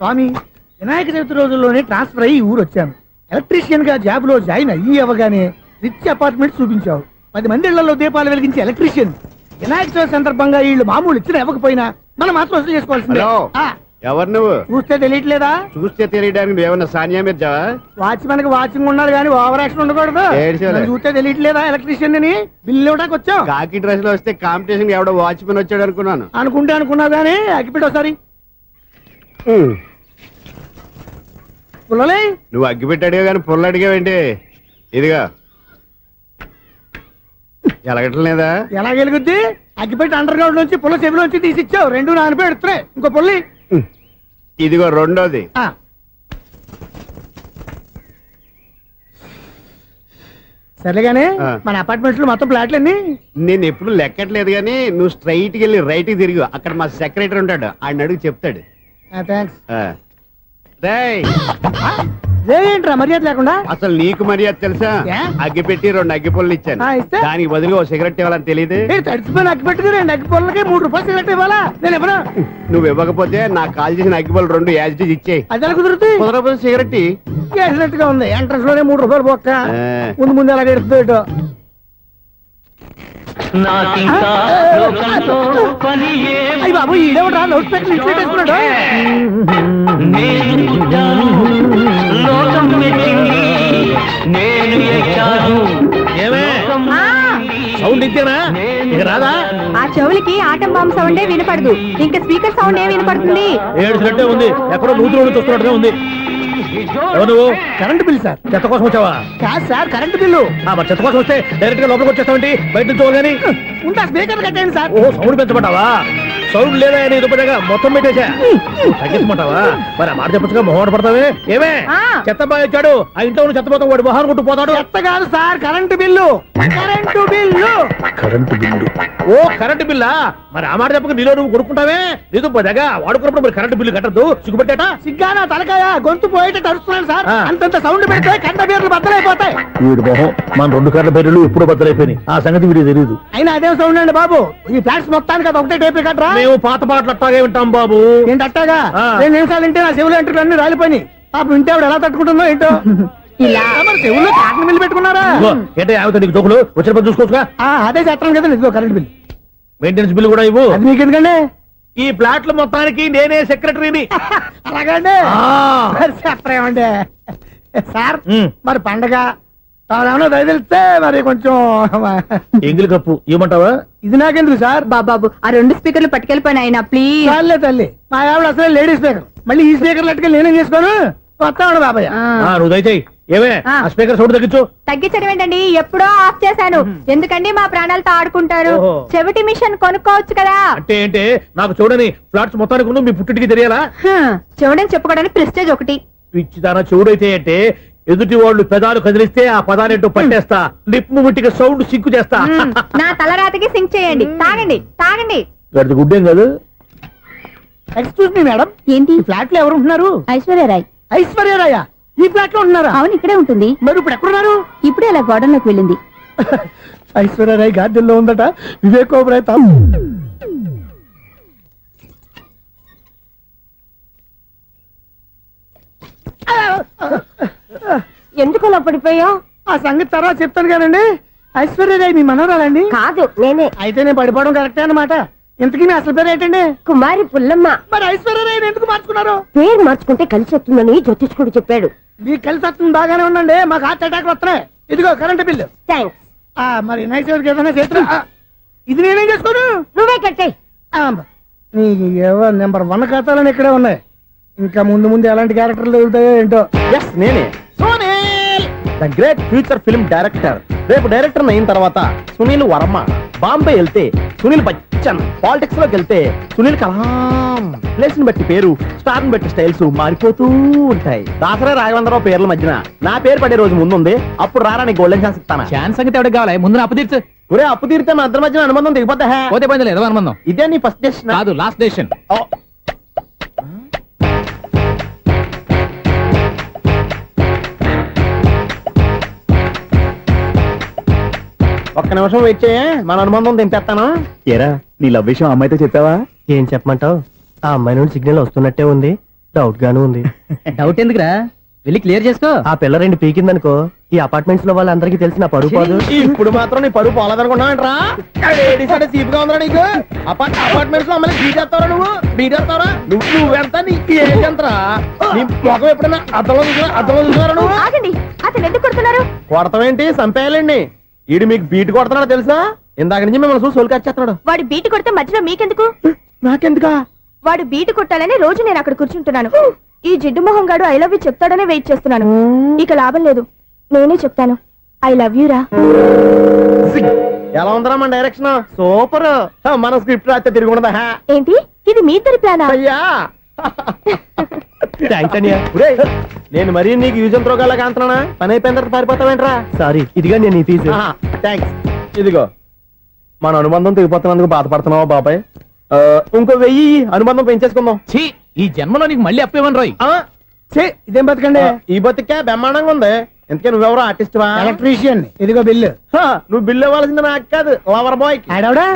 స్వామి, వినాయక చవితి రోజుల్లోనే ట్రాన్స్ఫర్ అయ్యి ఊరు వచ్చాను. ఎలక్ట్రీషియన్ గా జాబ్ లో జాయిన్ అయ్యి అవ్వగానే రిచ్ అపార్ట్మెంట్ చూపించావు. 10 మంది ఇళ్లలో దీపాలు వెలిగించే ఎలక్ట్రీషియన్. వినాయక చవితి సందర్భంగా వీళ్ళు మామూలు ఇచ్చిన ఇవ్వకపోయినా మనం మాత్రం వసూలు చేసుకోవాల్సిందే. ఎవరు నువ్వు? చూస్తే తెలియట్లేదా? చూస్తే తెలియడానికి నువ్వేమన్నా సానియా మీర్జావా? వాచ్మెన్ కి వాచింగ్ ఉండాలి కానీ ఓవర్ యాక్షన్ ఉండకూడదు. చూస్తే తెలియట్లేదా ఎలక్ట్రీషియన్ అని? బిల్లు ఇవ్వడానికి వచ్చావు. కాకి డ్రెస్ లో వస్తే కాంపిటీషన్ ఎవడో వాచ్మెన్ వచ్చాడు అనుకున్నాను. అనుకున్నావు కానీ అగ్గిపెట్టి ఒకసారి పుల్లలే. నువ్వు అగ్గిపెట్టి అడిగా కానీ పుల్ల అడిగావేంటి? ఇదిగా ఎలగట్లేదా? ఎలా వెలుగుద్ది? అగ్గిపెట్టి అండర్ గ్రౌండ్ నుంచి పుల్ల చెవిలోంచి తీసిచ్చావు. 2 నానిపోయి ఎడుతున్నాయి. ఇంకో పుల్లి ఇదిగో రెండోది. సరేగానే మన అపార్ట్మెంట్స్ లో మొత్తం ఫ్లాట్లు అన్ని నేను ఎప్పుడు లెక్కట్లేదు కానీ నువ్వు స్ట్రైట్ కి వెళ్ళి రైట్ కి తిరిగి అక్కడ మా సెక్రటరీ ఉంటాడు, ఆయన అడుగు చెప్తాడు. థ్యాంక్స్. ఏంట్రా మర్యాద లేకుండా? అసలు నీకు మర్యాద తెలుసా? అగ్గి పెట్టి 2 అగ్గి పుల్లలు ఇచ్చాను, దానికి బదులుగా 1 సిగరెట్ ఇవ్వాలని తెలియదు. తడిచిపోయిన అగ్గి పెట్టుకు 2 అగ్గి పుల్లలకి 3 రూపాయలు సిగరెట్ ఇవ్వాలా? నేను ఇవ్వను. నువ్వు ఇవ్వకపోతే నాకు కాల్ చేసిన అగ్గి పుల్లలు 2 యాజిటీస్ ఇచ్చేయి. అది ఎలా కుదురుతుంది? కుదరపోతే సిగరెట్ వేసినట్టుగా ఉంది. ఎంట్రన్స్ లోనే 3 రూపాయలు పోక్క. ముందు ఎలా ఎడుతుంది ఇటు. అయ్యి బాబు, ఈడేవడా లౌడ్ స్పీకర్ ఇంట్లో వేసుకున్నాడు? సౌండ్ ఇంతేనా? ఇక రాదా? ఆ చెవులకి ఆటం బాంబు సౌండే వినపడదు, ఇంకా స్పీకర్ సౌండ్ ఏ వినపడుతుంది? 7 సెట్టే ఉంది. ఎక్కడో నూతులు చూస్తున్నట్టుగా ఉంది. నువ్వు కరెంట్ బిల్ సార్? చెత్త కోసం వచ్చావా? కాదు సార్, కరెంట్ బిల్లు. మరి చెత్త కోసం వస్తే డైరెక్ట్ గా లోపలికి వచ్చేస్తావంటి? బయట నుంచి కానీ ఉంటా. స్పీకర్ కట్టేయండి సార్. ఓ సౌండ్ పెంచమంటావా? సౌండ్ లేదా ఎదుపడగా మొత్తం పెట్టేసా. తగ్గించమంటావా? మరి ఆ మాట చెప్పచ్చుగా, మొహం పడతావే. ఏమే చెత్త బాగా ఇచ్చాడు, ఆ ఇంట్లో ఉన్న చెత్త పోతాం, వాడు మొహాన్ని కొట్టు పోతాడు. చెత్త కాదు sir, current bill. Current bill. Current bill. ఓ కరెంటు బిల్లా? మరి ఆ మాట చెప్పక నీలో నువ్వు కొడుకుంటావే. నీతో పోదాగా వాడుకున్నప్పుడు మరి కరెంటు బిల్లు కట్టద్దు. సిగ్గుపెట్టేట? సిగ్గానా తలకాయ? గొంతు పోయేటట్టు అరుస్తున్నాను సార్. అంతంత సౌండ్ పెడితే కంట బీర్లు బద్దలైపోతాయి. వీడి మొహం, మన 2 కర్ల బీర్లు ఇప్పుడు బద్దలైపోయినాయి. ఆ సంగతి వీడికి తెలియదు. అయినా అదే సౌండ్ అండి బాబు. ఈ ఫ్లాట్స్ మొత్తానికి అది ఒకటే టైప్ కట్టరా? మేము పాత పాటలు అట్టాగే వింటాం బాబు. ఏంటి అట్టాగా? 2 నిమిషాలు వింటే నా చెవులు ఎంటర్ అన్ని రాలిపోయినాయి. పాపం వింటే ఆవిడ ఎలా తట్టుకుంటుందో ఏంటో. ఇలా మరి చెవుల్లో కాటన్ బిల్లు పెట్టుకున్నారా? ఏంటో యావత నీకు తోకులు వచ్చిన పని చూసుకోవచ్చుగా. అదే చేస్తాను కదా. ఇదిగో కరెంట్ బిల్, మెయింటెనెన్స్ బిల్లు కూడా ఇవ్వు. అది మీకు ఎందుకండి? ఈ ఫ్లాట్ల మొత్తానికి నేనే సెక్రటరీని. అలాగండి. చెప్పరేమండి సార్? మరి పండగ ఏమన్నా దయదలిస్తే మరి కొంచెం ఎంగిలి కప్పు ఇవ్వమంటావా? ఇది నాకెందుకు సార్? బాబాబు, ఆ 2 స్పీకర్లు పట్టుకెళ్ళిపోయిన ఆయన ప్లీజ్. చాలే తల్లి, మా ఆవిడ అసలే లేడీ స్పీకర్. మళ్ళీ ఈ స్పీకర్లు అట్టుకెళ్ళి నేనేం చేసుకోను? వస్తాడు బాబాయ్. నువ్వు దయచేయి. ఏమే ఆ స్పీకర్ సౌండ్ తగ్గించు. తగ్గించడం ఏంటండి? ఎప్పుడో ఆఫ్ చేశాను. ఎందుకండి మా ప్రాణాలతో ఆడుకుంటారు? చెవిటి మిషన్ కొనుక్కోవచ్చు కదా. అంటే ఏంటి? నాకు చూడని ఫ్లాట్స్ మొత్తానికి మీ పుట్టింటికి తెలియాలా? చెవుడని చెప్పుకోవడానికి ప్రెస్టేజ్ ఒకటి. పిచ్చిదానా చెవుడైతే అంటే ఎదుటి వాళ్ళు పెదాలు కదిలిస్తే ఆ పదాలేంటో పట్టేస్తా. లిప్ ముట్టికి సౌండ్ సింకు చేస్తా. నా తలరాతకి సింక్ చేయండి. తాగండి తాగండి. గడిచి గుడ్డేం కాదు. ఎక్స్క్యూజ్ మీ మేడం, ఏంటి ఫ్లాట్ లో ఎవరు ఉంటున్నారు? ఐశ్వర్యరాయ్. ఐశ్వర్యరాయ ఈ ఫ్లాట్ లో ఉంటున్నారా? అవును, ఇక్కడే ఉంటుంది. మరి ఇప్పుడు ఎక్కడున్నారు? ఇప్పుడే అలా గోడంలోకి వెళ్ళింది. ఐశ్వర్యరాయ్ గార్డెన్ లో ఉందట. వివేక్ ఓబరాయ్ ఎందుకు అలా పడిపోయావు? ఆ సంగతి తర్వాత చెప్తాను కానండి. ఐశ్వర్యరాయ్ మీ మనవరాలండి? కాదు, నేనే. అయితే నేను పడిపోవడం కరెక్టే అన్నమాట. ఇంతకీ మీ అసలు పేరు ఏంటండి? కుమారి పుల్లమ్మ. మరి ఐశ్వర్యరాయ్ ఎందుకు మార్చుకున్నారు? పేరు మార్చుకుంటే కలిసి వస్తుందని జ్యోతిష్కుడు చెప్పాడు. మీకు కలిసి వస్తుంది, బాగానే ఉండండి. మాకు హార్ట్ అటాక్ వస్తున్నాయి. ఇదిగో కరెంట్ బిల్లు. థ్యాంక్స్. మరి నైట్ ఏదైనా చేతులు ఇది నేనేం చేసుకోను? నువ్వే కట్టే. నెంబర్ 1 ఖాతాలని ఇక్కడే ఉన్నాయి. ఇంకా ముందు ముందు ఎలాంటి క్యారెక్టర్లు దొరుకుతాయో ఏంటో. నేనే the great future film director. రేపు డైరెక్టర్ అయిన తర్వాత సునీల్ వర్మ. బాంబే వెళ్తే సునీల్ బచ్చన్. పాలిటిక్స్ లోకి వెళ్తే సునీల్ కలాం. ప్లేస్ ని బట్టి పేరు, స్టార్ ని బట్టి స్టైల్స్ మారిపోతూ ఉంటాయి. దాసరా రాఘవేంద్రరావు పేర్ల మధ్యన నా పేరు పడే రోజు ముందుంది. అప్పుడు రారా నీకు గోల్డెన్ ఛాన్స్ ఇస్తాను. ఛాన్స్ సంగతి ఎవరికి కావాలి? ముందు అప్పు తీర్చు. ఒరే అప్పు తీరితే మన ఇద్దరి మధ్యన అనుబంధం దిగిపోతా. పోతే పోయింది లేదు అనుబంధం. ఇదే నీ ఫస్ట్ డెసిషన్ కాదు, లాస్ట్ డెసిషన్. ఒక్క నిమిషం వెయిట్ చేయ, మన అనుబంధం తెంపేస్తాను. ఏరా నీ లవ్ విషయం అమ్మాయితో చెప్పావా? ఏం చెప్పమంటావు? ఆ అమ్మాయి నుండి సిగ్నల్ వస్తున్నట్టే ఉంది. డౌట్ గాను ఉంది. డౌట్ ఎందుకురా, వెళ్ళి క్లియర్ చేసుకో. ఆ పిల్ల 2 పీకిందనుకో, ఈ అపార్ట్మెంట్స్ లో వాళ్ళందరికీ తెలిసిన పరువు పోదు. ఇప్పుడు మాత్రం నీ పరువు పోలేదనుకున్నావంటరా? సీపుగా ఉందా నీకు? అపార్ట్మెంట్స్ లో అమ్మని బీటేస్తావరా నువ్వు? బీటేస్తావరా నువ్వెంత? నీకు ఏంటంతరా? నీ ముఖం ఎప్పుడైనా అర్థంలో చూసారా నువ్వు? ఆగండి, అతను ఎందుకు కొడుతున్నారు? కొడతావేంటి? చంపేయాలండి. ఈడు మీకు బీట్ కొడుతున్నాడు తెలుసా? ఇందాక నుంచి మిమ్మల్ని చూసి సోల్ కచ్చేస్తున్నాడు. వాడు బీటు కొడితే మధ్యలో మీకెందుకు? నాకెందుకా? వాడు బీటు కొట్టాలని రోజు నేను అక్కడ కూర్చుంటున్నాను. ఈ జిడ్డు మొహం గాడు ఐ లవ్ యూ చెప్తాడనే వెయిట్ చేస్తున్నాను. ఇక లాభం లేదు, నేనే చెప్తాను ఐ లవ్ యూ రా. ఎలా ఉందరా మన డైరెక్షన్? సూపర్. మన స్క్రిప్ట్ రాస్తే తిరిగి ఉండదా? ఏంటి ఇది మీ ఇద్దరి ప్లానా? అయ్యా థ్యాంక్స్ అనియా. నేను మరీ నీకు యూజ్ ఎంతో గల కాంతనా? పని అయిపోయిన తర్వాత పారిపోతావేంట్రా? సారీ, ఇదిగా నేను ఈ ఫీజు. థ్యాంక్స్. ఇదిగో మన అనుబంధం తెగిపోతున్నందుకు బాధపడుతున్నావా బాబాయ్? ఇంకో 1000 అనుబంధం పెంచేసుకుందాం. ఛీ, ఈ జన్మలో నీకు మళ్ళీ అప్పేమని రాయి. ఇదేం బతకండి? ఈ బతికే బ్రహ్మాండంగా ఉంది. ఎందుకే నువ్వెవరో ఆర్టిస్ట్ వా? ఎలక్ట్రీషియన్. ఇదిగో బిల్లు. నువ్వు బిల్లు ఇవ్వాల్సింది నాకు కాదు, లవర్ బాయ్. ఆడవడా?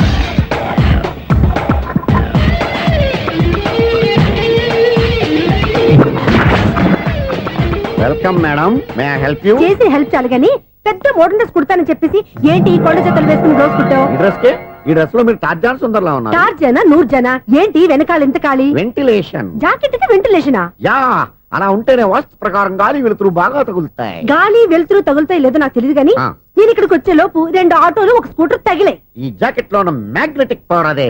Welcome madam, may I help you? చేసి హెల్ప్ చాలు గాని పెద్ద మోడల్ డ్రెస్ కుడతానని చెప్పేసి ఏంటి ఈ కొండ జతలు వేసుకుని రోజు కుట్టావు? ఈ డ్రెస్ కే, ఈ డ్రెస్ లో మీరు టార్జాన్ సుందర్లా ఉన్నారు. 4 జన 100 జన ఏంటి వెనకాల ఎంత ఖాళీ? వెంటిలేషన్. జాకెట్ కి వెంటిలేషనా? యా, అలా ఉంటేనే వాస్తు ప్రకారం గాలి వెలుతురు బాగా తగులుతాయి. గాలి వెలుతురు తగులుతాయి లేదో నాకు తెలియదు గాని ఆ. నేను ఇక్కడికి వచ్చే లోపు 2 ఆటోలు 1 స్కూటర్ తగిలే. ఈ జాకెట్ లో ఉన్న మ్యాగ్నెటిక్ పవర్ అదే.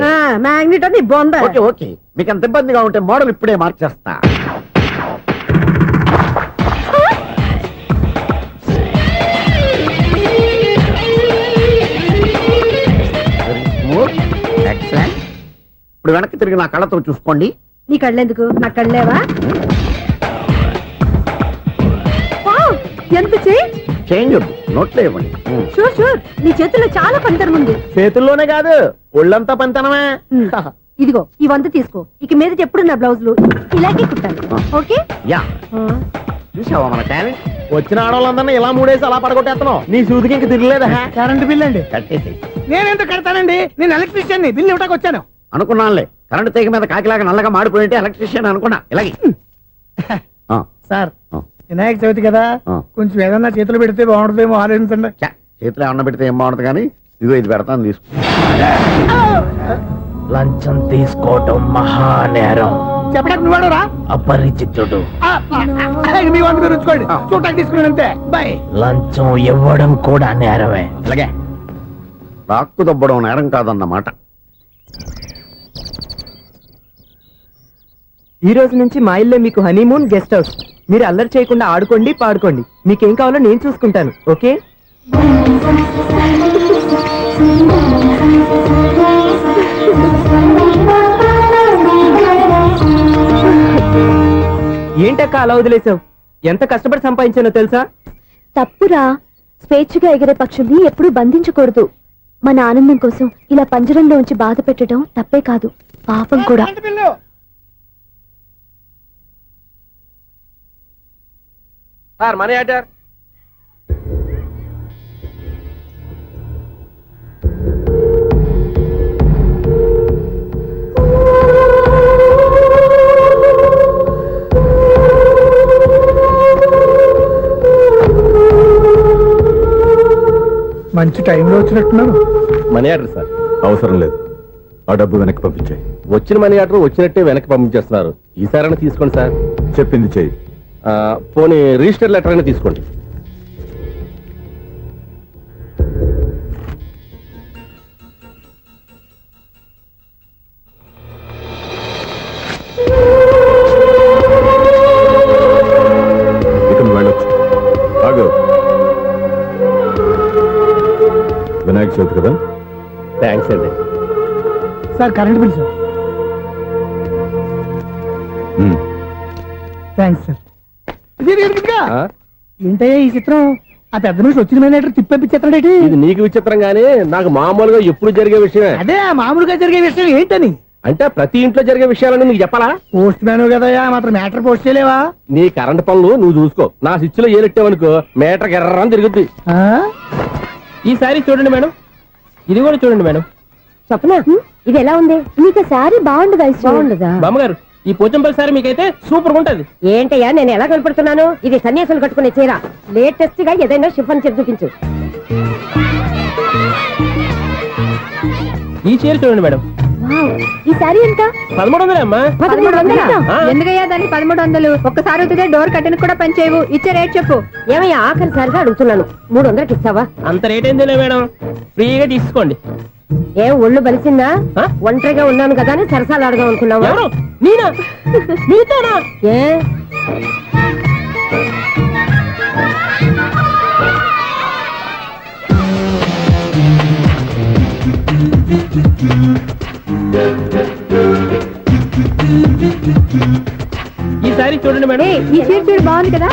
మ్యాగ్నెట్ అని బొంద. ఓకే ఓకే, మీకు అంత ఇబ్బందిగా ఉంటే మోడల్ ఇప్పుడే మార్చేస్తా. Excellent. ఇప్పుడు వెనక్కి తిరిగి నా కళ్ళతో చూసుకోండి. నీ కళ్ళెందుకు? నా కళ్ళేవా? వావ్, ఎంత చేంజ్. చేంజ్ వద్దు, నోట్లో ఇవ్వండి. షూర్ షూర్, నీ చేతుల్లో చాలా పంతరం ఉంది. చేతుల్లోనే కాదు, ఒళ్ళంతా పంతనమే. ఇదిగో ఈ 100 తీసుకో. ఇక మీద ఎప్పుడు నా బ్లౌజులు ఇలాగే కుట్టాను. ఓకే? యా, చూసావా మన టాలెంట్? వచ్చిన ఆడవాళ్ళందరినీ ఇలా మూడేసి అలా పడగొట్టేస్తున్నావు. నీ సూదికి ఇంక తిరగలేదా? కరెంట్ బిల్ అండి. కట్టేసి నేనెంత కడతానండి? నేను ఎలక్ట్రీషియన్ ని, బిల్లు ఇవ్వటానికి వచ్చాను. అనుకున్నానులే, కరెంట్ తీగ మీద కాకిలాగా నల్లగా మాడిపోయింటే ఎలక్ట్రీషియన్ అనుకున్నా. ఇలాగే సార్, వినాయక చవితి కదా, ఆ. కొంచెం ఏదన్నా చేతులు పెడితే బాగుంటుందేమో ఆలోచించండి. చేతిలో అన్న పెడితే ఏం బాగుంటుంది కానీ ఇదిగో ఇది పెడతాను, తీసుకో. లంచం తీసుకోవటం మహానేరం. చెప్పడానికి నువ్వాడురా? అపరిచితుడు. మీ వంద మీరు ఉంచుకోండి, చూడటానికి తీసుకున్నాను అంతే. బాయ్. లంచం ఇవ్వడం కూడా నేరమే. అలాగే, రాక్కు దబ్బడం నేరం కాదన్నమాట. ఈ రోజు నుంచి మా ఇల్లే మీకు హనీమూన్ గెస్ట్ హౌస్. మీరు అల్లరి చేయకుండా ఆడుకోండి, పాడుకోండి. మీకేం కావాలో నేను చూసుకుంటాను. ఓకే? ఏంటక్క అలా వదిలేసావు? ఎంత కష్టపడి సంపాదించానో తెలుసా? తప్పురా, స్వేచ్ఛగా ఎగిరే పక్షుల్ని ఎప్పుడూ బంధించకూడదు. మన ఆనందం కోసం ఇలా పంజరంలో ఉంచి బాధ పెట్టడం తప్పే కాదు, పాపం కూడా. Current bill. Sir money order. మంచి టైంలో వచ్చినట్టున్నాను. Money order sir. అవసరం లేదు, ఆ డబ్బు వెనక్కి పంపించాయి. వచ్చిన మనీ ఆర్డర్ వచ్చినట్టే వెనక్కి పంపించేస్తున్నారు. ఈసారైనా తీసుకోండి సార్. చెప్పింది చెయ్యి. పోనీ రిజిస్టర్ లెటర్ అయినా తీసుకోండి. ఇక నువ్వు వెళ్ళొచ్చు. ఆగు. వినాయక చవితి కదా? థ్యాంక్స్ అండి. Sir current bill sir. Thanks sir. ఆ? ఏంటయ్యా ఈ చిత్రం? ఆ పెద్ద నుంచి వచ్చిన మేనేటర్ తిప్పించేస్తాడేటి? ఇది నీకు విచిత్రం గానీ నాకు మామూలుగా ఎప్పుడు జరిగే విషయమే. అదే ఆ మామూలుగా జరిగే విషయం ఏంటని? అంటే ప్రతి ఇంట్లో జరిగే విషయాలను నీకు చెప్పాలా? పోస్ట్ మ్యాన్ కదయ్యా, మాత్రం మ్యాటర్ పోస్ట్ చేయలేవా? నీ కరెంట్ పనులు నువ్వు చూసుకో. నా స్విచ్ లో ఏలెట్టావనుకో మీటర్ ఎర్రని తిరుగుద్ది. ఈసారి చూడండి మేడం, ఇది కూడా చూడండి మేడం. చెప్పనా, ఇది ఎలా ఉంది? నీకు శారీ బాగుండదా? బాగుండదా? బామ్మగారు ఈ పోచంపల్లి సారీ మీకైతే సూపర్ ఉంటది. ఏంటయ్యా నేను ఎలా కనపడుతున్నాను? ఇది సన్యాసులు కట్టుకునే చీర. లేటెస్ట్ గా ఏదైనా షిఫాన్ చేసి చూపించు. ఈ చీర చూడండి మేడం, వావ్, ఈ శారీ ఎంత? 1300 అమ్మా. 1300? ఆ. ఎందుకయ్యా దాన్ని 1300? ఒక్కసారి అవుతుందే డోర్ కట్టను కూడా పనిచేయవు. ఇచ్చే రేట్ చెప్పు. ఏమయ్యా ఆఖరిసారిగా అడుగుతున్నాను, 300కి ఇస్తావా? అంత రేట్ ఏందిలే మేడం, ఫ్రీగా తీసుకోండి. ఏం ఒళ్ళు బలిసిందా? ఆ? ఒంటరిగా ఉన్నాను కదా అని సరసాలు అడదాం అనుకున్నావా? ఎవరు? నేనా? మీతోనా? ఏ ఈ సారీ చూడండి మేడం. ఈ చీర చూడు, బాగుంది కదా?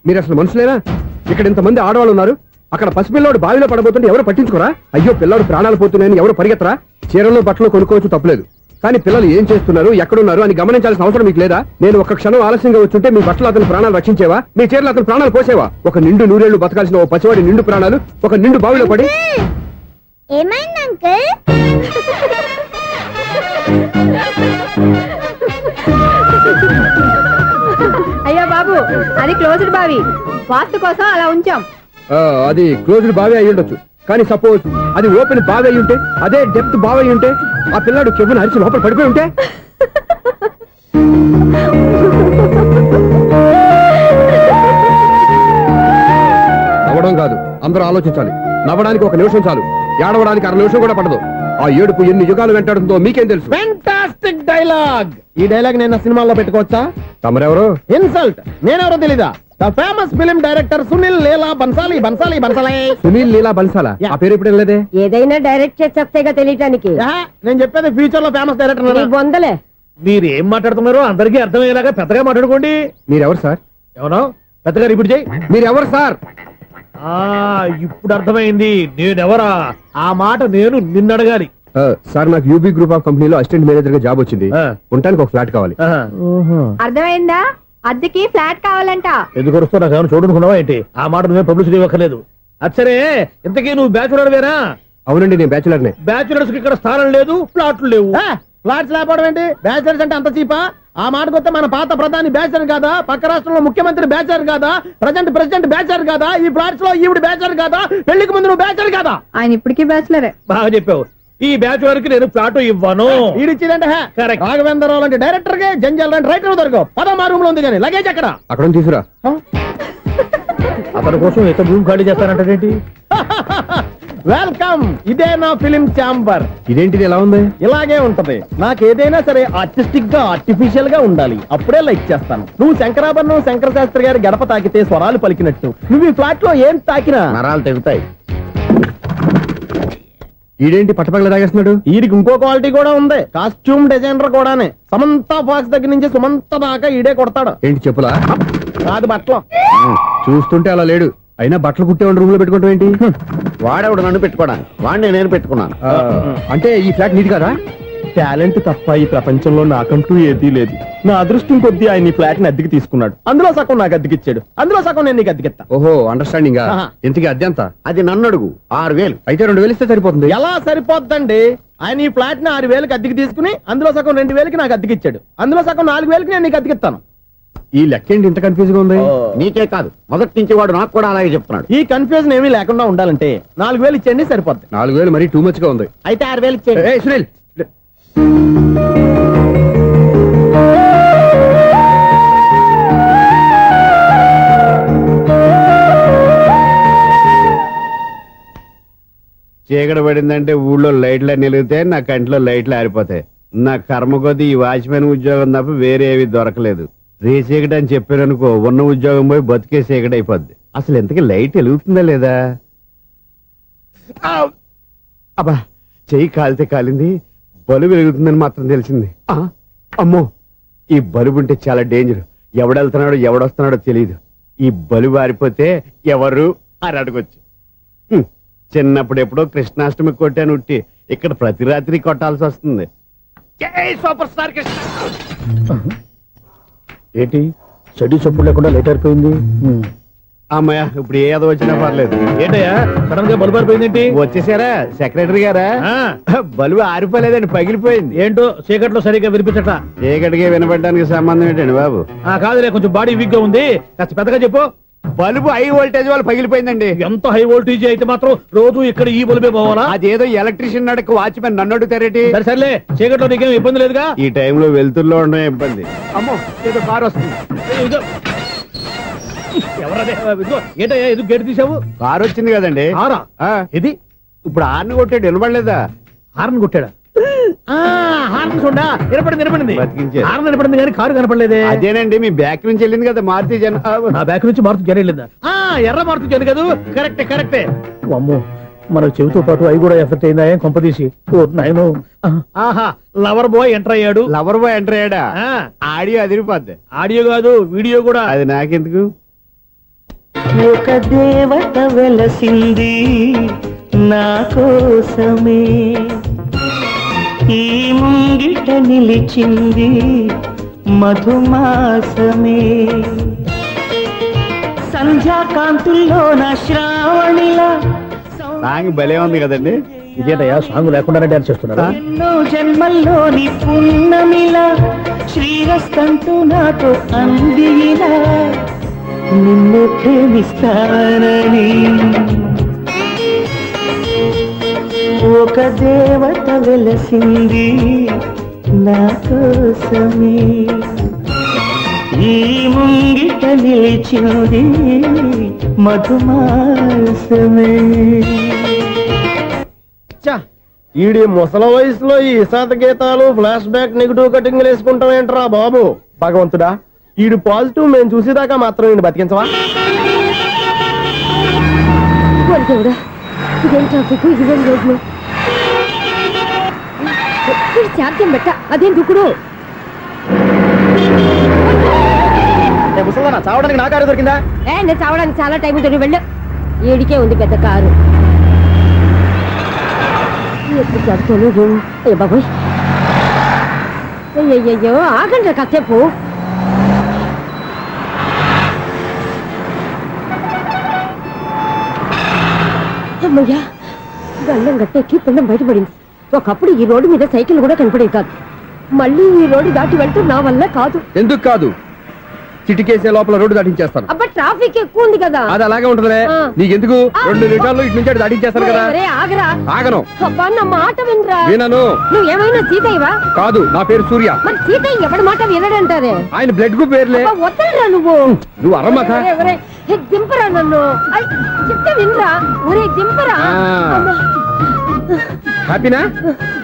మీరు అసలు మనుషులేనా? ఇక్కడ ఇంతమంది ఆడవాళ్ళు ఉన్నారు, అక్కడ పసిపిల్లాడు బావిలో పడబోతుంటే ఎవరు పట్టించుకోరా? అయ్యో పిల్లాడు ప్రాణాలు పోతున్నాయని ఎవరు పరిగెత్తరా? చీరలు బట్టలు కొనుక్కోవచ్చు, తప్పులేదు. కానీ పిల్లలు ఏం చేస్తున్నారు, ఎక్కడున్నారు అని గమనించాల్సిన అవసరం మీకు లేదా? నేను ఒక్క క్షణం ఆలస్యంగా వచ్చుంటే మీ బట్టలు అతని ప్రాణాలు రక్షించేవా? మీ చీరలు అతని ప్రాణాలు పోసేవా? ఒక నిండు నూరేళ్లు బతకాల్సిన ఓ పసివాడి నిండు ప్రాణాలు ఒక నిండు బావిలో పడి. ఏమైంది అంకుల్? అయ్యో బాబు, అది క్లోజ్డ్ బావి, వాస్తు కోసం అలా ఉంచాం. అది క్లోజ్డ్ బావి అయి ఉండొచ్చు, కానీ సపోజ్ అది ఓపెన్ బావి అయి ఉంటే, అదే డెప్త్ బావి అయి ఉంటే, ఆ పిల్లాడు కెవ్వున అరిచి లోపల పడిపోయి ఉంటే. నవ్వడం కాదు, అందరూ ఆలోచించాలి. నవ్వడానికి ఒక నిమిషం చాలు, ఏడవడానికి 1/2 నిమిషం కూడా పడదు. ఆ ఏడుపు ఎన్ని యుగాలు వెంటాడుతుందో మీకేం తెలుసు? Fantastic dialogue. ఈ డైలాగ్ నేను సినిమాల్లో పెట్టుకోవచ్చా? తమరెవరు? ఇన్సల్ట్. నేనెవరో తెలీదా? The famous film director Sunil Leela Bansali. Bansali Bansali. Sunil Leela బన్సాలా? ఆ పేరు ఇప్పుడు లేదే. ఏదైనా డైరెక్ట్ చేసి వస్తేగా తెలియటానికి. నేను చెప్పేది ఫ్యూచర్ లో ఫేమస్ డైరెక్టర్. బొందలే. మీరు ఏం మాట్లాడుతున్నారో అందరికీ అర్థమయ్యేలాగా పెద్దగా మాట్లాడుకోండి. మీరెవరు సార్? ఎవరో పెద్దగా రిపీట్ చేయి. మీరెవరు సార్? ఇప్పుడు అర్థమైంది నేనెవరా. ఆ మాట నేను నిన్నడగాలి. సార్, నాకు యూబీ గ్రూప్ ఆఫ్ కంపెనీలో అసిస్టెంట్ మేనేజర్ గా జాబ్ వచ్చింది. ఉండటానికి ఒక ఫ్లాట్ కావాలి. అర్థమైందా? అద్దెకి ఫ్లాట్ కావాలంట. ఎందుకు వస్తున్నా నాకు ఏమైనా చూడనుకున్నావా ఏంటి? ఆ మాట నువ్వే పబ్లిసిటీ ఇవ్వక్కర్లేదు. అచ్చరే, ఇంతకీ నువ్వు బ్యాచులర్ వేరా? అవునండి, నేను బ్యాచులర్నే. బ్యాచులర్స్ కి ఇక్కడ స్థానం లేదు, ప్లాట్లు లేవు. ఫ్లాట్స్ లేకపోవడం ఏంటి? బ్యాచులర్స్ అంటే అంత చీపా? ఆ మాటకొస్తే మన పాత ప్రధాని బ్యాచర్ కాదా? పక్క రాష్ట్రంలో ముఖ్యమంత్రి బ్యాచర్ కాదా? ప్రెసిడెంట్ బ్యాచర్ కాదా? ఈ ఫ్లాట్స్ లో ఈవిడ బ్యాచర్ కాదా? పెళ్లికి ముందు నువ్వు బ్యాచర్ కాదా? ఆయన ఇప్పటికీ బ్యాచులరే. బాగా చెప్పావు. ఈ బ్యాచులర్ కి నేను ఫ్లాట్ ఇవ్వను. ఇడిచ్చిందంటే రాఘవేంద్రరావు లాంటి డైరెక్టర్ కి, జంజల్ లాంటి రైటర్ దొరకవు. 13 రూమ్ లో ఉంది కానీ లగేజ్ అక్కడ. అక్కడ తీసుకురా. అతని కోసం ఎంత రూమ్ ఖాళీ చేస్తానంటే వెల్కమ్. ఇదే నా ఫిలిం ఛాంబర్. ఇదేంటిది ఎలా ఉంది? ఇలాగే ఉంటది. నాకు ఏదైనా సరే ఆర్టిస్టిక్ గా, ఆర్టిఫిషియల్ గా ఉండాలి. అప్పుడే లైక్ చేస్తాను. నువ్వు శంకరాభరణం శంకర శాస్త్రి గారి గడప తాకితే స్వరాలు పలికినట్టు నువ్వు ఈ ఫ్లాట్ లో ఏం తాకినా నరాలు తెగుతాయి. ఈడేంటి పట్టపగల తాగేస్తున్నాడు? వీడికి ఇంకో క్వాలిటీ కూడా ఉంది. కాస్ట్యూమ్ డిజైనర్ కూడానే. సమంత ఫాక్స్ దగ్గర నుంచి సుమంత దాకా ఈడే కొడతాడు. ఏంటి చెప్పులా? కాదు, బట్టలు. చూస్తుంటే అలా లేడు. అయినా బట్టలు కుట్టేవాడి రూమ్ లో పెట్టుకుంటాం ఏంటి? వాడేవాడు నన్ను పెట్టుకోవడానికి, వాడిని నేను పెట్టుకున్నాను. అంటే ఈ ఫ్లాట్ నీది కదా? టాలెంట్ తప్ప ఈ ప్రపంచంలో నాకంటూ ఏదీ లేదు. నా అదృష్టం కొద్దీ ఆయన ఈ ఫ్లాట్ ని అద్దెకి తీసుకున్నాడు. అందులో సగం నాకు అద్దెకిచ్చాడు, అందులో సగం నేను నీకు అద్దెకిస్తా. ఓహో, అండర్స్టాండింగ్. ఆహా. ఇంతకీ అద్దె ఎంత? అది నన్ను అడుగు. 6000. అయితే 2000 ఇస్తే సరిపోతుంది. ఎలా సరిపోద్దండి? ఆయన ఈ ఫ్లాట్ ని 6000కి అద్దెకి తీసుకుని అందులో సగం 2000కి నాకు అద్దెకిచ్చాడు, అందులో సగం 4000కి నేను నీకు అద్దెకిస్తాను. ఈ లెక్క ఏంటి ఇంత కన్ఫ్యూజ్ గా ఉంది? నీకే కాదు, మొదటి నుంచి వాడు నాకు కూడా అలాగే చెప్తున్నాడు. ఈ కన్ఫ్యూజన్ ఏమీ లేకుండా ఉండాలంటే 4000 ఇచ్చేయండి, సరిపోద్ది. 4000 మరీ టూ మచ్ గా ఉంది. అయితే 6000 ఇచ్చేయండి. ఏయ్ సునీల్, చీకటి పడిందంటే ఊళ్ళో లైట్లు అన్ని వెలుగుతాయి, నా కంట్లో లైట్లు ఆరిపోతాయి. నా కర్మ కొద్దీ ఈ వాచ్మెన్ ఉద్యోగం తప్ప వేరే ఏవి దొరకలేదు. రేచీకటి అని చెప్పారనుకో, ఉన్న ఉద్యోగం పోయి బతికే చీకటి అయిపోద్ది. అసలు ఎంతకీ లైట్ వెలుగుతుందా లేదా? అబ్బా, చెయ్యి కాలితే కాలింది, బలుబు వెలుగుతుందని మాత్రం తెలిసింది. అమ్మో, ఈ బలుబు ఉంటే చాలా డేంజర్. ఎవడెళ్తున్నాడో ఎవడొస్తున్నాడో తెలియదు. ఈ బలుబు ఆరిపోతే ఎవరు అని అడగొచ్చు. చిన్నప్పుడు ఎప్పుడో కృష్ణాష్టమి కొట్టాను ఉట్టి, ఇక్కడ ప్రతి రాత్రి కొట్టాల్సి వస్తుంది. ఏంటి చెడు చప్పుడు లేకుండా లేట్ అయిపోయింది. అమ్మయ్య ఇప్పుడు ఏదో వచ్చినా పర్లేదు. ఏంటయ్యా సడన్ గా బల్బు అయిపోయిందేంటి? వచ్చేసారా సెక్రటరీ గారా? ఆ, బలువు ఆరిపోలేదండి, పగిలిపోయింది. ఏంటో చీకట్లో సరిగ్గా వినిపించట. చీకటికి వినపడడానికి సంబంధం ఏంటండి బాబు? కాదులే, కొంచెం బాడీ వీక్ గా ఉంది, కాస్త పెద్దగా చెప్పు. బల్బు హై వోల్టేజ్ వాళ్ళు పగిలిపోయిందండి. ఎంత హై వోల్టేజ్ అయితే మాత్రం రోజు ఇక్కడ ఈ బల్బే పోవాలా? అదేదో ఎలక్ట్రీషియన్ నడక వాచ్మెన్ నన్ను అడుగుతారేటి? సరే సర్లే, చీకట్లో నీకేం ఇబ్బంది లేదుగా? ఈ టైంలో వెళ్తుల్లో ఉండడం ఇబ్బంది. అమ్మో ఏదో కారు వస్తుంది. ఇదిగో. ఎవరదే? ఇదిగో, ఏంటయ్యా ఎదుగు గేటు తీసావు? కారు వచ్చింది కదండి. ఆరా ఆ, ఇది ఇప్పుడు ఆర్ని కొట్టాడు, వినపడలేదా? హార్న్ కొట్టాడా? హార్న్ చూడా వినపడింది. బతికించారు. హార్న్ వినపడింది కానీ కారు కనపడలేదే. అదేనండి మీ బ్యాక్ నుంచి వెళ్ళింది కదా మారుతి జన. నా బ్యాక్ నుంచి మారుతు జన వెళ్ళిందా? ఎర్ర మారుతు జన కదా? కరెక్టే. అమ్మో, మన చెవితో పాటు అవి కూడా ఎఫెక్ట్ అయిందా? ఏం కొంపదీసి నాయను. ఆహా, లవర్ బాయ్ ఎంటర్ అయ్యాడు. లవర్ బాయ్ ఎంటర్ అయ్యాడా? ఆ, ఆడియో అదిరిపోద్ది. ఆడియో కాదు వీడియో కూడా. అది నాకెందుకు? ఒక దేవత వెలసింది నా కోసమే, ఈ ముంగిట నిలిచింది మధుమాసమే, సంధ్యాకాంతుల్లో నా శ్రావణిలా సాంగ్ భలే ఉంది కదండి. ఇదేంటయ్యా సాంగ్ లేకుండానే డాన్స్ చేస్తున్నారా? ఎన్నో జన్మల్లోని పున్నమిలా శ్రీరస్తంటూ నాతో అందిలా నిన్ను ప్రేమిస్తానని, ఒక దేవత వెలసింది నా కోసమే, ఈ ముంగిట నిలిచింది మధుమాసమే. ఈడి ముసల వయసులో ఈ ఇసాత గీతాలు ఫ్లాష్ బ్యాక్ నెగిటివ్ కటింగ్ వేసుకుంటాం ఏంట్రా బాబు? భగవంతుడా, ఈడు పాజిటివ్ మేము చూసేదాకా మాత్రం ఈయన బతికించవా? ఇదేం ట్రాఫిక్, ఇదేం రోడ్లు, శాంతం పెట్ట, అదేం దుక్కుడు. ముసలనా చావడానికి నా కారు దొరికిందా? నేను చావడానికి చాలా టైం ఉంటుంది, వెళ్ళు. ఏడికే ఉంది పెద్ద కారు. ఎప్పుడు చదువుతాను? అయ్యో బాబోయ్, అయ్యయ్యో ఆగండి కాసేపు. అమ్మయ్యా, గల్లం గట్టెక్కి పిండం బయటపడింది. ఒకప్పుడు ఈ రోడ్డు మీద సైకిల్ కూడా కనపడేది కాదు. మళ్ళీ ఈ రోడ్డు దాటి వెళ్తూ నా వల్ల కాదు. ఎందుకు కాదు? చిటికేసే లోపల రోడ్డు దాటించేస్తాను. అబ్బా, ట్రాఫిక్ ఎక్కువ ఉంది కదా. అది అలాగే ఉంటుందిలే. ఆ. నీకెందుకు? 2 నిమిషాల్లో ఇటు నుంచి అటు దాటించేస్తాను కదా. ఒరే, ఆగరా. ఆగను. అబ్బా, నా మాట వినరా. వినను. నువ్వు ఏమైనా సీతయ్యవా? కాదు, నా పేరు సూర్య. మరి సీతయ్య ఎవడి మాట వినడంటారే? ఆయన బ్లడ్ గ్రూప్ పేర్లే. అబ్బా, వదలరా నువ్వు. నువ్వు అరమ్మక. ఒరే, ఒరే, హే, దింపరా నన్ను. ఐ, చెప్తే వినరా. ఒరే, దింపరా. ఆ. అబ్బా. హ్యాపీనా?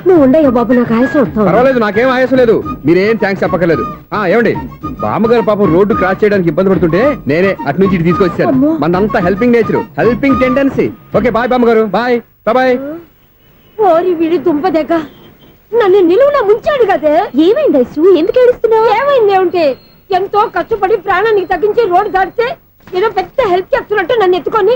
నువ్వు ఉండయ్యా బాబు, నాకు ఆయాసం వస్తావు. పర్వాలేదు, నాకేం ఆయాసం లేదు. మీరేం థ్యాంక్స్ చెప్పక్కర్లేదు. ఏమండి, బామ్మగారు పాపం రోడ్డు క్రాస్ చేయడానికి ఇబ్బంది పడుతుంటే నేనే అటు నుంచి ఇటు తీసుకొచ్చాను. అమ్మో. మనంతా helping nature, helping tendency. Okay, bye బామ్మగారు. Bye bye. ఓరి వీడి దుంపదగ్గ, నన్ను నిలువున ముంచాడు కదే. ఏమైంది ఐసు? ఎందుకు ఏడుస్తున్నావు? ఏమైంది ఏమిటి? ఎంతో కష్టపడి ప్రాణానికి తగ్గించి రోడ్డు దాటితే ఏదో పెద్ద హెల్ప్ చేస్తున్నట్టు నన్ను ఎత్తుకొని